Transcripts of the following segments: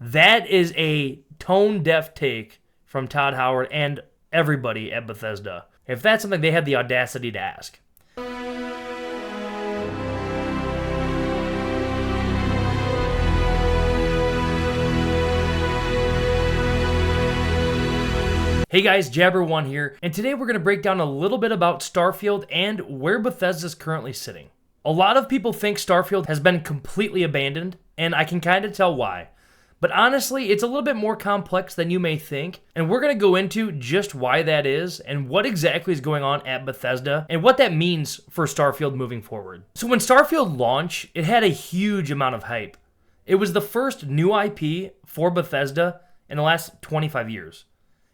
That is a tone-deaf take from Todd Howard and everybody at Bethesda, if that's something they had the audacity to ask. Hey guys, Jabber1 here, and today we're going to break down a little bit about Starfield and where Bethesda is currently sitting. A lot of people think Starfield has been completely abandoned, and I can kind of tell why. But honestly, it's a little bit more complex than you may think, and we're going to go into just why that is, and what exactly is going on at Bethesda, and what that means for Starfield moving forward. So when Starfield launched, it had a huge amount of hype. It was the first new IP for Bethesda in the last 25 years.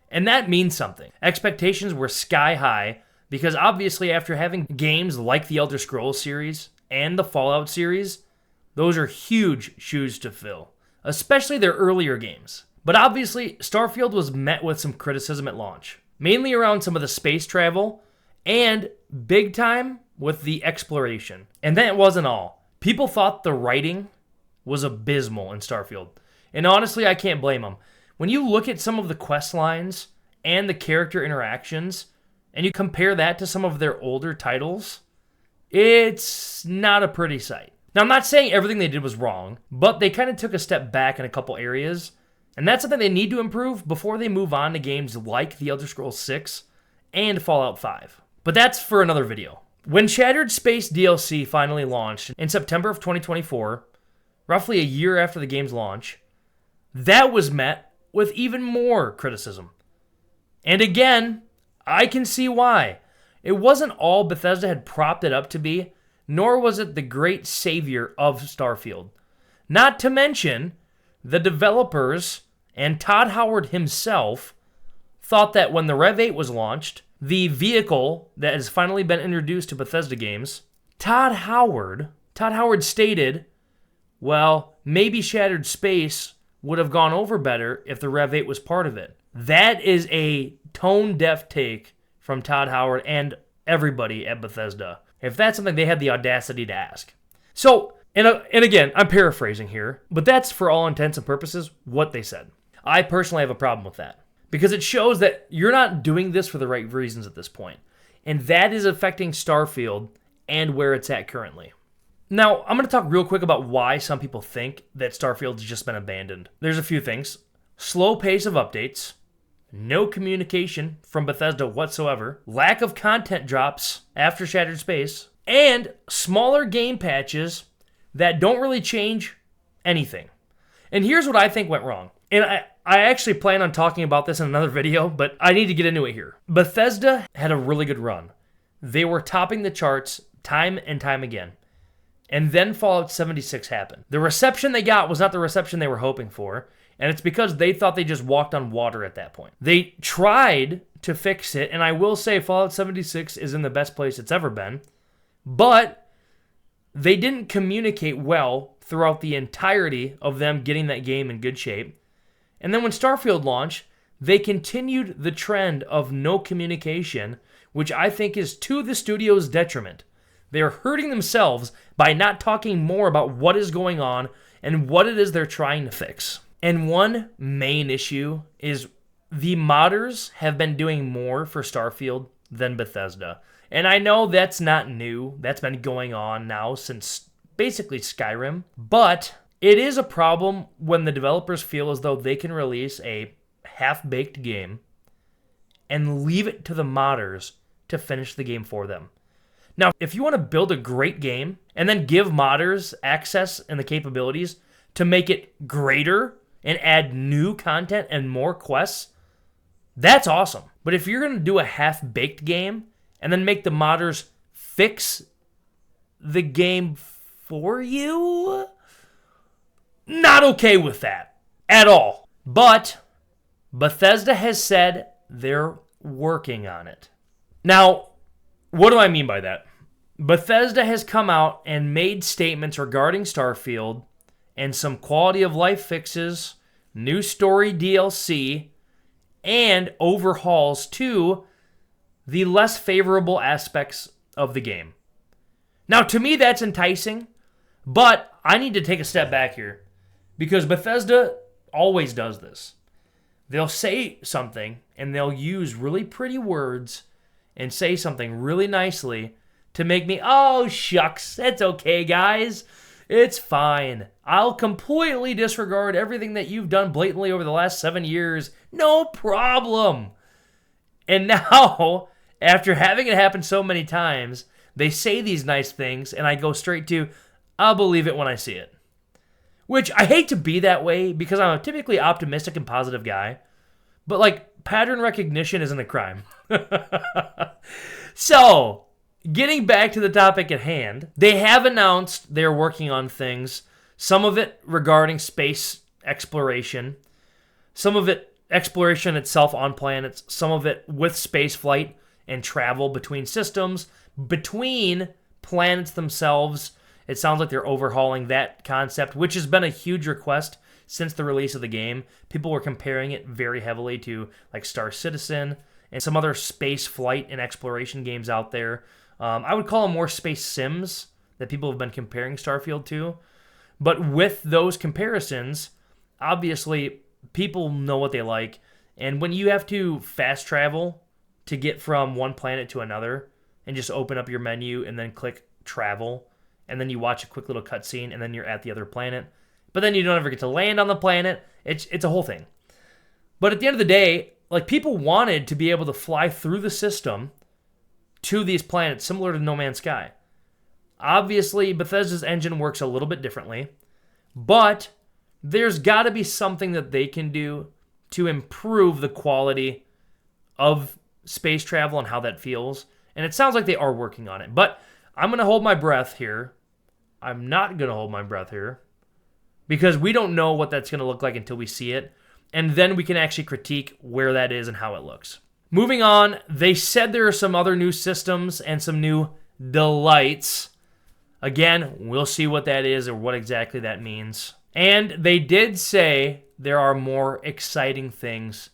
And that means something. Expectations were sky high, because obviously after having games like the Elder Scrolls series and the Fallout series, those are huge shoes to fill, especially their earlier games. But obviously, Starfield was met with some criticism at launch, mainly around some of the space travel, and big time with the exploration. And that wasn't all. People thought the writing was abysmal in Starfield. And honestly, I can't blame them. When you look at some of the quest lines and the character interactions, and you compare that to some of their older titles, it's not a pretty sight. Now, I'm not saying everything they did was wrong, but they kind of took a step back in a couple areas, and that's something they need to improve before they move on to games like the Elder Scrolls 6 and Fallout 5. But that's for another video. When Shattered Space DLC finally launched in September of 2024, roughly a year after the game's launch, that was met with even more criticism. And again, I can see why. It wasn't all Bethesda had propped it up to be, nor was it the great savior of Starfield. Not to mention, the developers and Todd Howard himself thought that when the Rev 8 was launched, the vehicle that has finally been introduced to Bethesda games, Todd Howard stated, well, maybe Shattered Space would have gone over better if the Rev 8 was part of it. That is a tone-deaf take from Todd Howard and everybody at Bethesda, if that's something they had the audacity to ask. So, and again, I'm paraphrasing here, but that's for all intents and purposes what they said. I personally have a problem with that, because it shows that you're not doing this for the right reasons at this point, and that is affecting Starfield and where it's at currently. Now, I'm going to talk real quick about why some people think that Starfield's just been abandoned. There's a few things. Slow pace of updates, no communication from Bethesda whatsoever, lack of content drops after Shattered Space, and smaller game patches that don't really change anything. And here's what I think went wrong. And I actually plan on talking about this in another video, but I need to get into it here. Bethesda had a really good run. They were topping the charts time and time again. And then Fallout 76 happened. The reception they got was not the reception they were hoping for, and it's because they thought they just walked on water at that point. They tried to fix it, and I will say Fallout 76 is in the best place it's ever been, but they didn't communicate well throughout the entirety of them getting that game in good shape. And then when Starfield launched, they continued the trend of no communication, which I think is to the studio's detriment. They are hurting themselves by not talking more about what is going on and what it is they're trying to fix. And one main issue is the modders have been doing more for Starfield than Bethesda. And I know that's not new. That's been going on now since basically Skyrim. But it is a problem when the developers feel as though they can release a half-baked game and leave it to the modders to finish the game for them. Now, if you want to build a great game and then give modders access and the capabilities to make it greater and add new content and more quests, that's awesome. But if you're going to do a half-baked game and then make the modders fix the game for you, not okay with that at all. But Bethesda has said they're working on it. Now, what do I mean by that? Bethesda has come out and made statements regarding Starfield and some quality of life fixes, new story DLC, and overhauls to the less favorable aspects of the game. Now, to me, that's enticing, but I need to take a step back here because Bethesda always does this. They'll say something and they'll use really pretty words and say something really nicely to make me, oh, shucks, it's okay, guys. It's fine. I'll completely disregard everything that you've done blatantly over the last 7 years. No problem. And now, after having it happen so many times, they say these nice things, and I go straight to, I'll believe it when I see it. Which, I hate to be that way, because I'm a typically optimistic and positive guy. But, like, pattern recognition isn't a crime. So, getting back to the topic at hand, they have announced they're working on things, some of it regarding space exploration, some of it exploration itself on planets, some of it with space flight and travel between systems, between planets themselves. It sounds like they're overhauling that concept, which has been a huge request since the release of the game. People were comparing it very heavily to like Star Citizen and some other space flight and exploration games out there. I would call them more space sims that people have been comparing Starfield to. But with those comparisons, obviously, people know what they like. And when you have to fast travel to get from one planet to another and just open up your menu and then click travel, and then you watch a quick little cutscene and then you're at the other planet, but then you don't ever get to land on the planet, it's a whole thing. But at the end of the day, like, people wanted to be able to fly through the system to these planets, similar to No Man's Sky. Obviously, Bethesda's engine works a little bit differently, but there's got to be something that they can do to improve the quality of space travel and how that feels. And it sounds like they are working on it. But I'm going to hold my breath here. I'm not going to hold my breath here because we don't know what that's going to look like until we see it. And then we can actually critique where that is and how it looks. Moving on, they said there are some other new systems and some new delights. Again, we'll see what that is or what exactly that means. And they did say there are more exciting things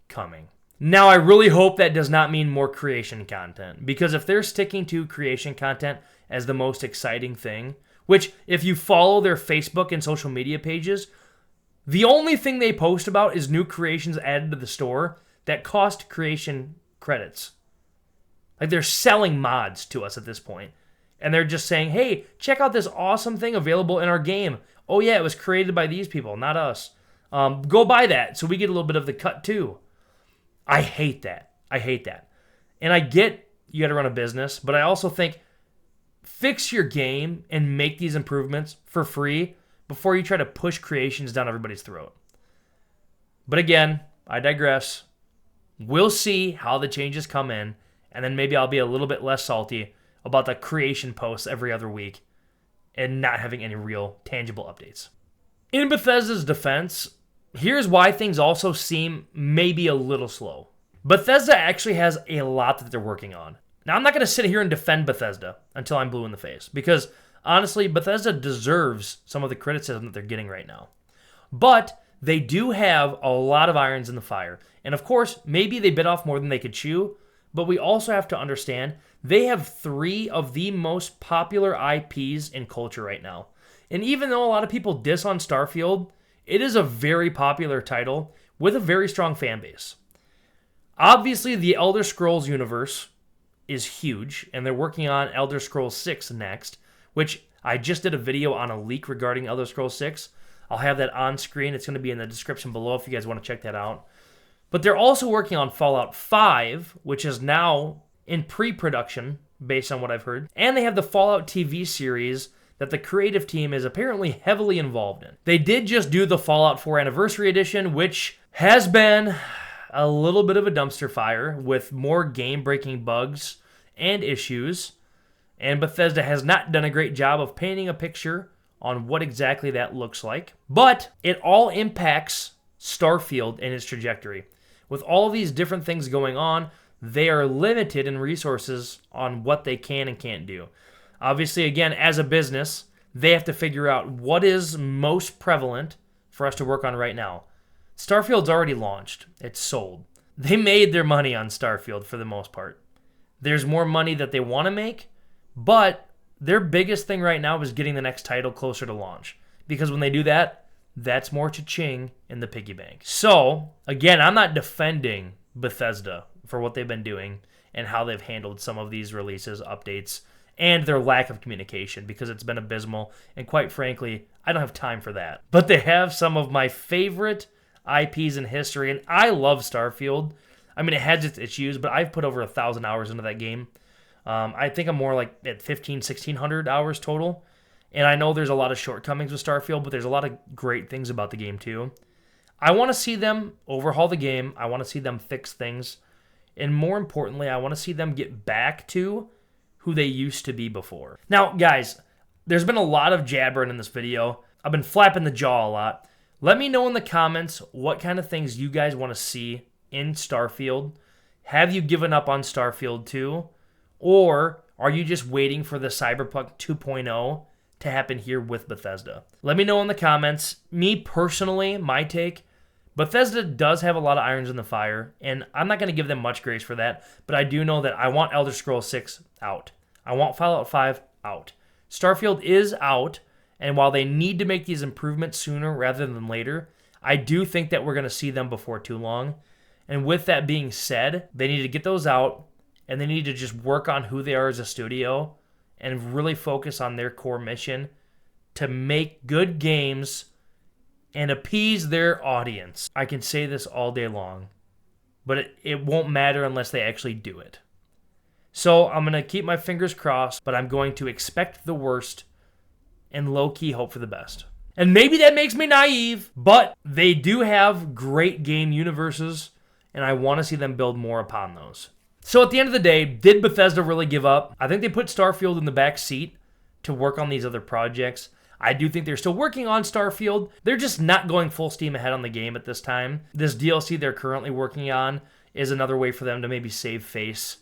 coming. Now, I really hope that does not mean more creation content, because if they're sticking to creation content as the most exciting thing, which if you follow their Facebook and social media pages, the only thing they post about is new creations added to the store that cost creation credits. Like, they're selling mods to us at this point. And they're just saying, hey, check out this awesome thing available in our game. Oh yeah, it was created by these people, not us. Go buy that so we get a little bit of the cut too. I hate that. And I get you got to run a business, but I also think fix your game and make these improvements for free before you try to push creations down everybody's throat. But again, I digress. We'll see how the changes come in, and then maybe I'll be a little bit less salty about the creation posts every other week and not having any real tangible updates. In Bethesda's defense, here's why things also seem maybe a little slow. Bethesda actually has a lot that they're working on. Now, I'm not going to sit here and defend Bethesda until I'm blue in the face, because honestly, Bethesda deserves some of the criticism that they're getting right now. But they do have a lot of irons in the fire. And of course, maybe they bit off more than they could chew, but we also have to understand they have 3 of the most popular IPs in culture right now. And even though a lot of people diss on Starfield, it is a very popular title with a very strong fan base. Obviously, the Elder Scrolls universe is huge, and they're working on Elder Scrolls 6 next, which I just did a video on a leak regarding Elder Scrolls 6. I'll have that on screen. It's going to be in the description below if you guys want to check that out. But they're also working on Fallout 5, which is now in pre-production, based on what I've heard. And they have the Fallout TV series that the creative team is apparently heavily involved in. They did just do the Fallout 4 Anniversary Edition, which has been a little bit of a dumpster fire with more game-breaking bugs and issues. And Bethesda has not done a great job of painting a picture on what exactly that looks like. But it all impacts Starfield and its trajectory. With all these different things going on, they are limited in resources on what they can and can't do. Obviously, again, as a business, they have to figure out what is most prevalent for us to work on right now. Starfield's already launched. It's sold. They made their money on Starfield for the most part. There's more money that they want to make, but their biggest thing right now is getting the next title closer to launch. Because when they do that, that's more cha-ching in the piggy bank. So, again, I'm not defending Bethesda for what they've been doing and how they've handled some of these releases, updates, and their lack of communication, because it's been abysmal, and quite frankly, I don't have time for that. But they have some of my favorite IPs in history, and I love Starfield. I mean, it has its issues, but I've put over 1,000 hours into that game. I think I'm more like at 1,600 hours total. And I know there's a lot of shortcomings with Starfield, but there's a lot of great things about the game too. I want to see them overhaul the game. I want to see them fix things. And more importantly, I want to see them get back to who they used to be before. Now, guys, there's been a lot of jabbering in this video. I've been flapping the jaw a lot. Let me know in the comments what kind of things you guys want to see in Starfield. Have you given up on Starfield 2? Or are you just waiting for the Cyberpunk 2.0 to happen here with Bethesda? Let me know in the comments. Me personally, my take, Bethesda does have a lot of irons in the fire, and I'm not going to give them much grace for that, but I do know that I want Elder Scrolls 6 out. I want Fallout 5 out. Starfield is out, and while they need to make these improvements sooner rather than later, I do think that we're going to see them before too long. And with that being said, they need to get those out, and they need to just work on who they are as a studio and really focus on their core mission to make good games and appease their audience. I can say this all day long, but it won't matter unless they actually do it. So I'm going to keep my fingers crossed, but I'm going to expect the worst and low-key hope for the best. And maybe that makes me naive, but they do have great game universes, and I want to see them build more upon those. So at the end of the day, did Bethesda really give up? I think they put Starfield in the back seat to work on these other projects. I do think they're still working on Starfield. They're just not going full steam ahead on the game at this time. This DLC they're currently working on is another way for them to maybe save face.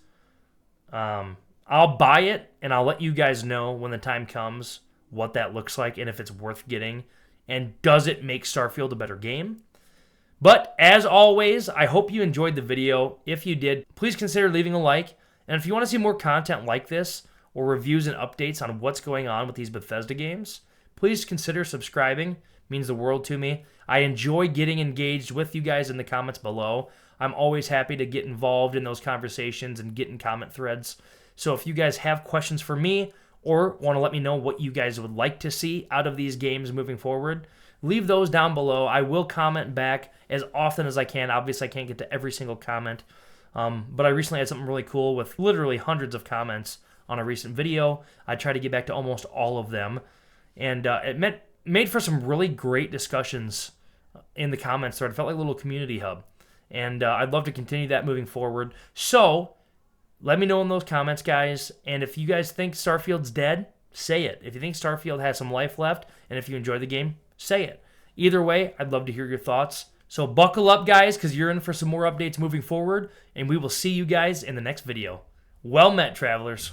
I'll buy it, and I'll let you guys know when the time comes what that looks like and if it's worth getting. And does it make Starfield a better game? But as always, I hope you enjoyed the video. If you did, please consider leaving a like. And if you want to see more content like this or reviews and updates on what's going on with these Bethesda games, please consider subscribing. It means the world to me. I enjoy getting engaged with you guys in the comments below. I'm always happy to get involved in those conversations and get in comment threads. So if you guys have questions for me or want to let me know what you guys would like to see out of these games moving forward, leave those down below. I will comment back as often as I can. Obviously, I can't get to every single comment. But I recently had something really cool with literally hundreds of comments on a recent video. I tried to get back to almost all of them. And it made for some really great discussions in the comments thread. It felt like a little community hub. And I'd love to continue that moving forward. So let me know in those comments, guys. And if you guys think Starfield's dead, say it. If you think Starfield has some life left, and if you enjoy the game, say it. Either way, I'd love to hear your thoughts. So buckle up, guys, because you're in for some more updates moving forward, and we will see you guys in the next video. Well met, travelers.